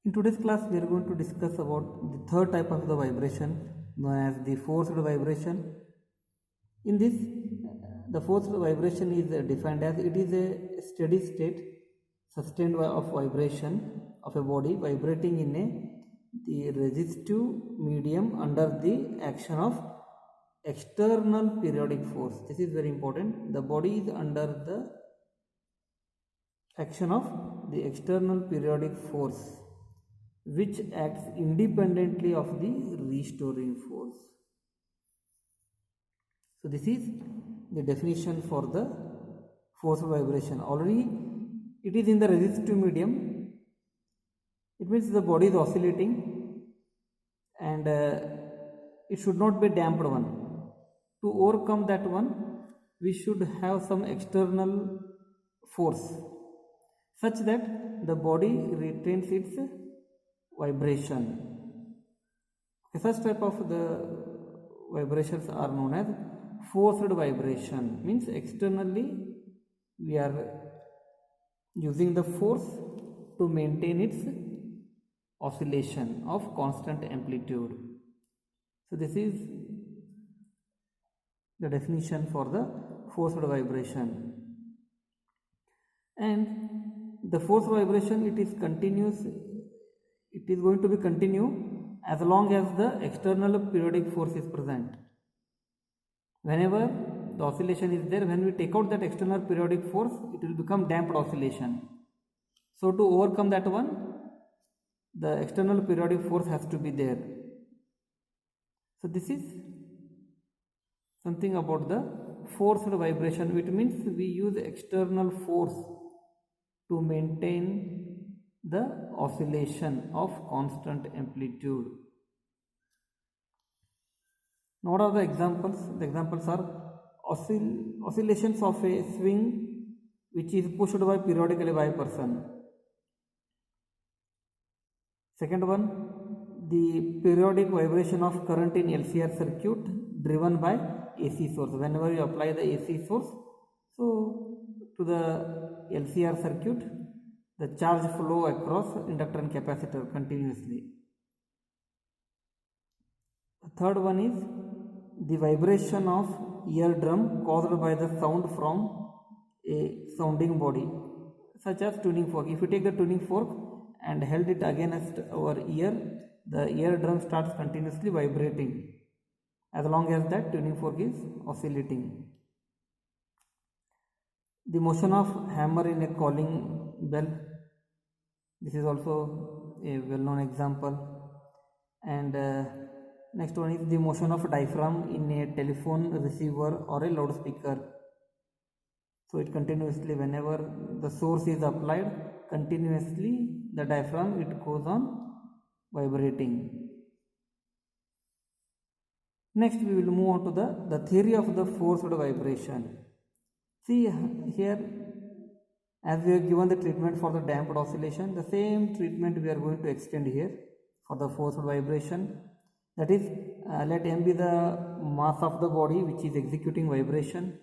In today's class, we are going to discuss about the third type of the vibration known as the forced vibration. In this, the forced vibration is defined as it is a steady state sustained of vibration of a body vibrating in the resistive medium under the action of external periodic force. This is very important. The body is under the action of the external periodic force which acts independently of the restoring force. So this is the definition for the forced vibration. Already it is in the resistive medium. It means the body is oscillating and it should not be damped one. To overcome that one, we should have some external force such that the body retains its vibration. The first type of the vibrations are known as forced vibration. Means externally we are using the force to maintain its oscillation of constant amplitude. So this is the definition for the forced vibration. And the forced vibration, it is continuous. It is going to be continue as long as the external periodic force is present. Whenever the oscillation is there, when we take out that external periodic force, it will become damped oscillation. So to overcome that one, the external periodic force has to be there. So this is something about the forced vibration, which means we use external force to maintain the oscillation of constant amplitude. Now what are the examples? The examples are oscillations of a swing which is pushed by periodically by a person. Second one, the periodic vibration of current in LCR circuit driven by AC source. Whenever you apply the AC source, so to the LCR circuit, the charge flow across inductor and capacitor continuously. The third one is the vibration of eardrum caused by the sound from a sounding body, such as tuning fork. If you take the tuning fork and held it against our ear, the eardrum starts continuously vibrating as long as that tuning fork is oscillating. The motion of hammer in a calling bell, this is also a well-known example. And next one is the motion of diaphragm in a telephone receiver or a loudspeaker. So it continuously, whenever the source is applied, continuously the diaphragm, it goes on vibrating. Next we will move on to the theory of the forced vibration. See here, as we have given the treatment for the damped oscillation, the same treatment we are going to extend here for the forced vibration. That is, let M be the mass of the body which is executing vibration,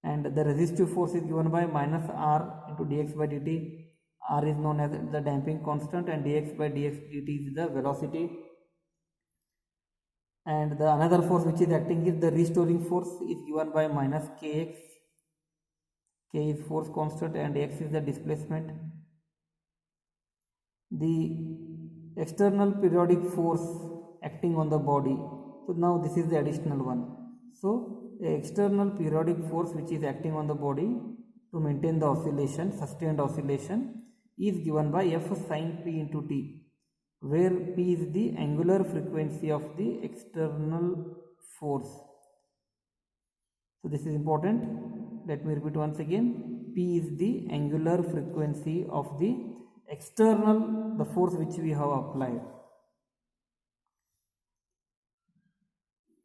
and the resistive force is given by minus R into dx by dt. R is known as the damping constant and dx by dx dt is the velocity. And the another force which is acting is the restoring force is given by minus kx. K is force constant and x is the displacement. The external periodic force acting on the body. So now this is the additional one. So the external periodic force which is acting on the body to maintain the oscillation, sustained oscillation, is given by F sin P into T, where P is the angular frequency of the external force. So this is important. Let me repeat once again. P is the angular frequency of the external, the force which we have applied.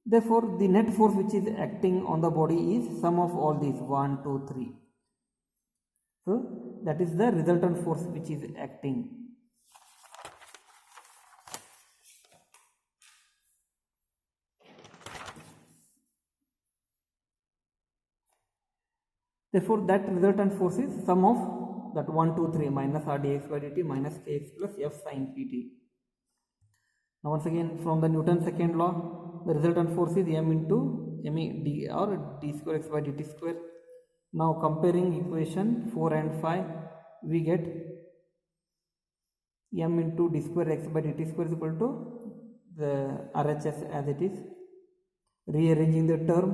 Therefore, the net force which is acting on the body is sum of all these 1, 2, 3. So that is the resultant force which is acting. Therefore, that resultant force is sum of that 1, 2, 3 minus r dx by dt minus kx plus f sin pt. Now once again from the Newton's second law, the resultant force is m into m d or d square x by dt square. Now comparing equation 4 and 5, we get m into d square x by dt square is equal to the RHS as it is. Rearranging the term,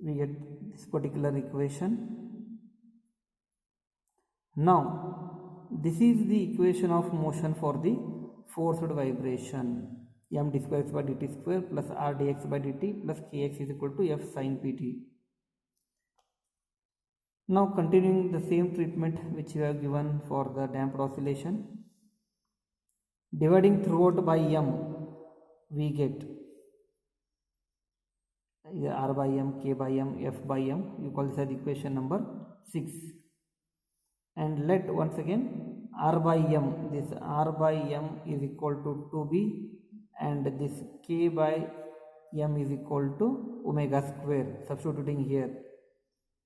we get this particular equation. Now this is the equation of motion for the forced vibration. M d square x by dt square plus r dx by dt plus kx is equal to f sin pt. Now continuing the same treatment which we have given for the damped oscillation, dividing throughout by m, we get r by m, k by m, f by m. You call this as equation number 6. And let once again r by m, this r by m is equal to 2b and this k by m is equal to omega square, substituting here.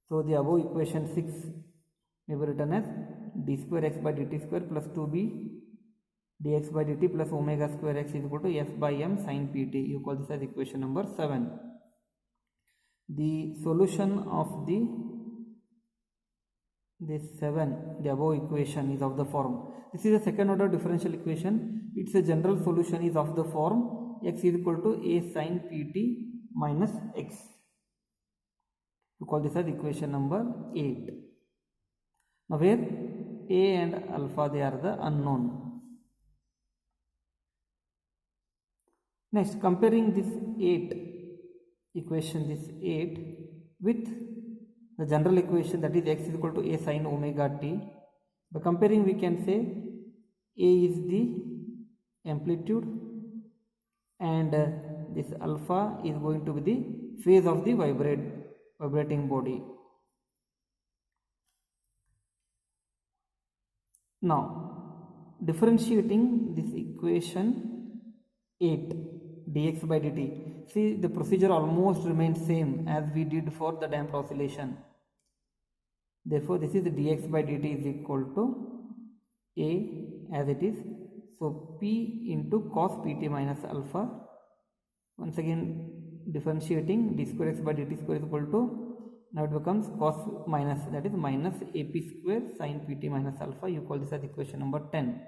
So the above equation 6 may be written as d square x by dt square plus 2b dx by dt plus omega square x is equal to f by m sin pt. You call this as equation number 7. The solution of this 7, the above equation is of the form. This is a second order differential equation. Its a general solution is of the form x is equal to a sin pt minus x. You call this as equation number 8. Now where a and alpha, they are the unknown. Next, comparing this 8 equation, this 8 with the general equation, that is x is equal to a sin omega t. By comparing, we can say a is the amplitude and this alpha is going to be the phase of the vibrating body. Now differentiating this equation 8 dx by dt, see the procedure almost remains same as we did for the damped oscillation. Therefore this is the dx by dt is equal to a as it is. So p into cos pt minus alpha. Once again differentiating d square x by dt square is equal to, now it becomes cos minus, that is minus ap square sin pt minus alpha. You call this as equation number 10.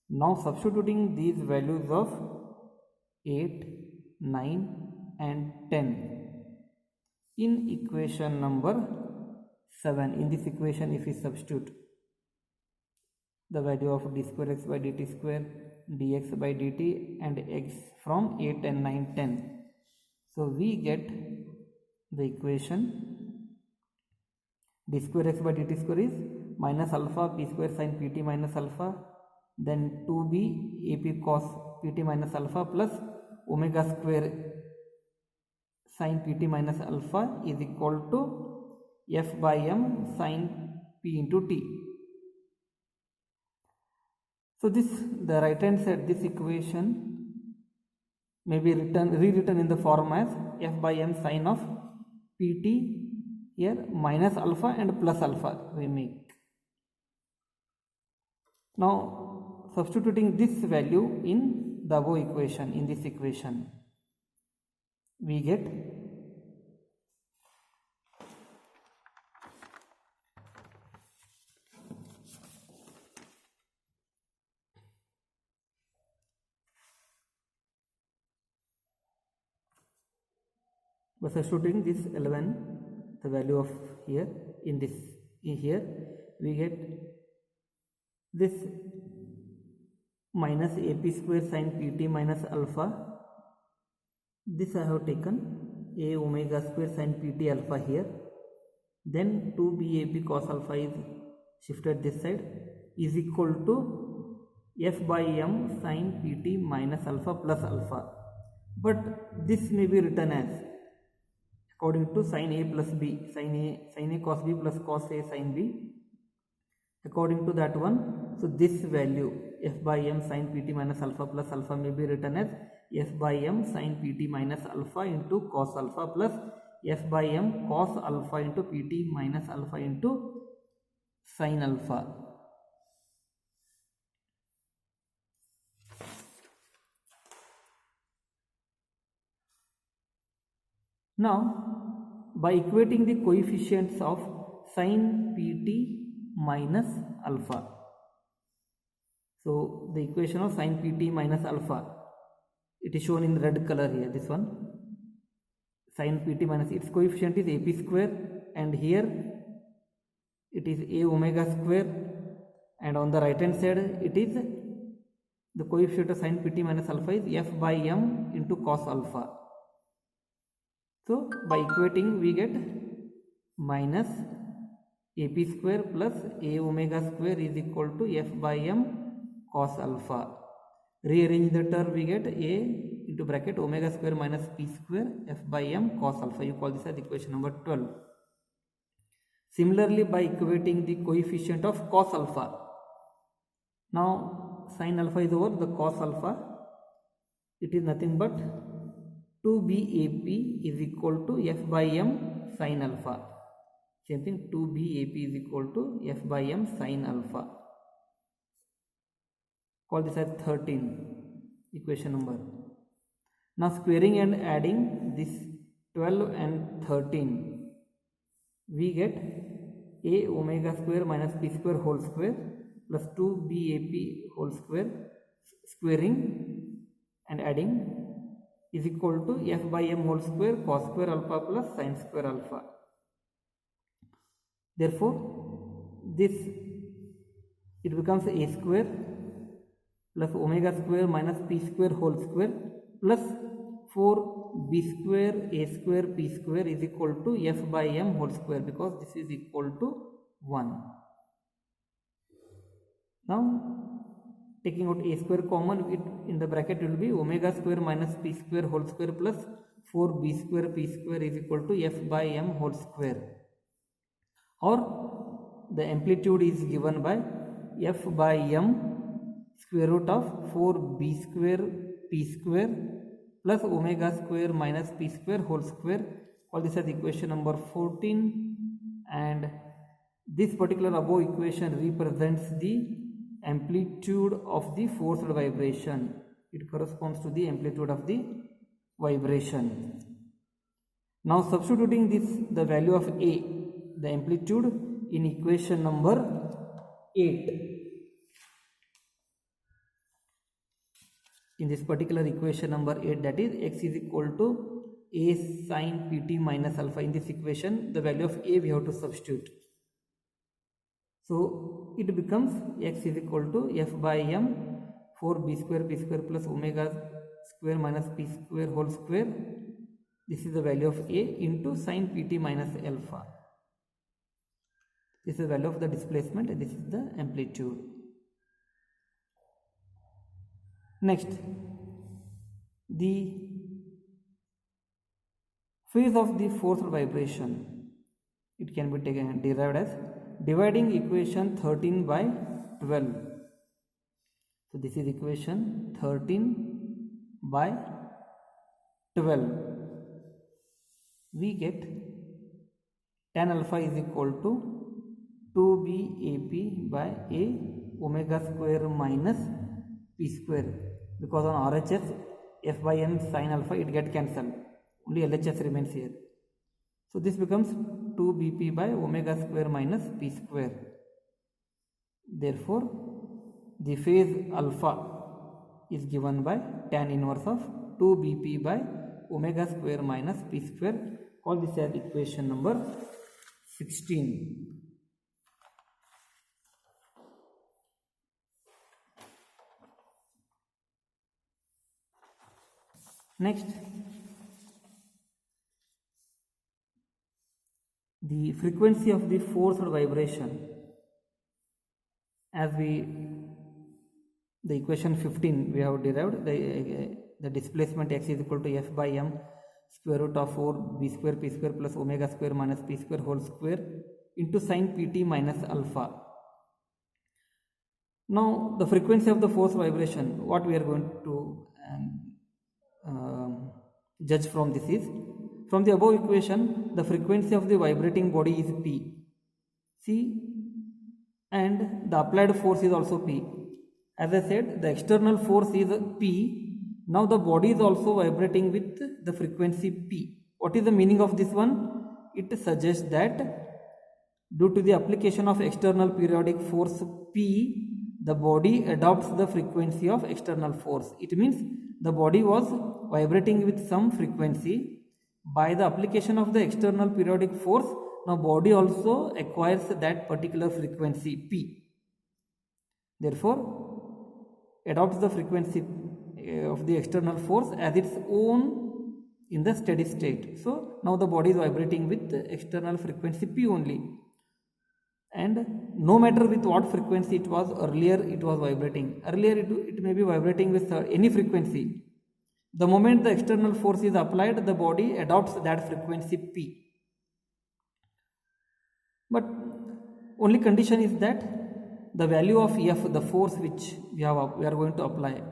Now substituting these values of 8, 9 and 10 in equation number 7. In this equation, if we substitute the value of d square x by dt square, dx by dt and x from 8 and 9, 10. So we get the equation d square x by dt square is minus alpha p square sin pt minus alpha, then 2b ap cos pt minus alpha plus omega square sin pt minus alpha is equal to f by m sin p into t. So this, the right hand side, this equation may be rewritten in the form as f by m sin of pt, here minus alpha and plus alpha we make. Now substituting this value in the above equation, in this equation, we get by substituting this 11, the value of here in this, here we get this minus ap square sin pt minus alpha. This I have taken a omega square sin pt alpha here, then 2b ap cos alpha is shifted this side, is equal to f by m sin pt minus alpha plus alpha. But this may be written as according to sin a plus b, sin a cos b plus cos a sin b, according to that one. So this value f by m sin pt minus alpha plus alpha may be written as f by m sin pt minus alpha into cos alpha plus f by m cos alpha into pt minus alpha into sine alpha. Now, by equating the coefficients of sine pt minus alpha, so the equation of sine pt minus alpha, it is shown in red color here, this one, sine pt minus, its coefficient is ap square, and here it is a omega square, and on the right hand side it is the coefficient of sine pt minus alpha is f by m into cos alpha. So by equating we get minus ap square plus a omega square is equal to f by m cos alpha. Rearrange the term, we get a into bracket omega square minus p square f by m cos alpha. You call this as equation number 12. Similarly, by equating the coefficient of cos alpha, now sin alpha is over the cos alpha, it is nothing but 2BAP is equal to f by m sin alpha. Same thing, 2BAP is equal to f by m sin alpha. Call this as 13 equation number. Now squaring and adding this 12 and 13, we get a omega square minus p square whole square plus 2BAP whole square, squaring and adding is equal to f by m whole square cos square alpha plus sin square alpha. Therefore, this it becomes a square plus omega square minus p square whole square plus 4b square p square is equal to f by m whole square, because this is equal to 1. Now taking out a square common, it in the bracket will be omega square minus p square whole square plus 4b square p square is equal to f by m whole square, or the amplitude is given by f by m square root of 4b square p square plus omega square minus p square whole square. Call this as equation number 14, and this particular above equation represents the amplitude of the forced vibration. It corresponds to the amplitude of the vibration. Now substituting this, the value of A, the amplitude, in equation number 8. In this particular equation number 8, that is x is equal to a sin pt minus alpha. In this equation, the value of A we have to substitute. So it becomes x is equal to f by m 4b square p square plus omega square minus p square whole square. This is the value of A into sin pt minus alpha. This is the value of the displacement, and this is the amplitude. Next, the phase of the forced vibration, it can be taken derived as dividing equation 13 by 12. So this is equation 13 by 12. We get tan alpha is equal to 2BAP by A omega square minus p square, because on RHS f by m sin alpha it get cancelled, only LHS remains here. So this becomes 2BP by omega square minus p square. Therefore, the phase alpha is given by tan inverse of 2BP by omega square minus p square. Call this as equation number 16. Next, the frequency of the forced vibration, as the equation 15 we have derived, the displacement x is equal to f by m square root of 4b square p square plus omega square minus p square whole square into sin pt minus alpha. Now the frequency of the forced vibration, what we are going to judge from this is, from the above equation, the frequency of the vibrating body is p. See, and the applied force is also P. As I said, the external force is P. Now the body is also vibrating with the frequency P. What is the meaning of this one? It suggests that due to the application of external periodic force P, the body adopts the frequency of external force. It means the body was vibrating with some frequency. By the application of the external periodic force, now body also acquires that particular frequency P. Therefore, adopts the frequency of the external force as its own in the steady state. So now the body is vibrating with the external frequency P only, and no matter with what frequency it was earlier, it was vibrating. Earlier it may be vibrating with any frequency. The moment the external force is applied, the body adopts that frequency P. But only condition is that the value of F, the force which we are going to apply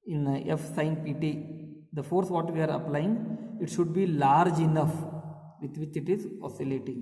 in F sin Pt, the force what we are applying, it should be large enough with which it is oscillating.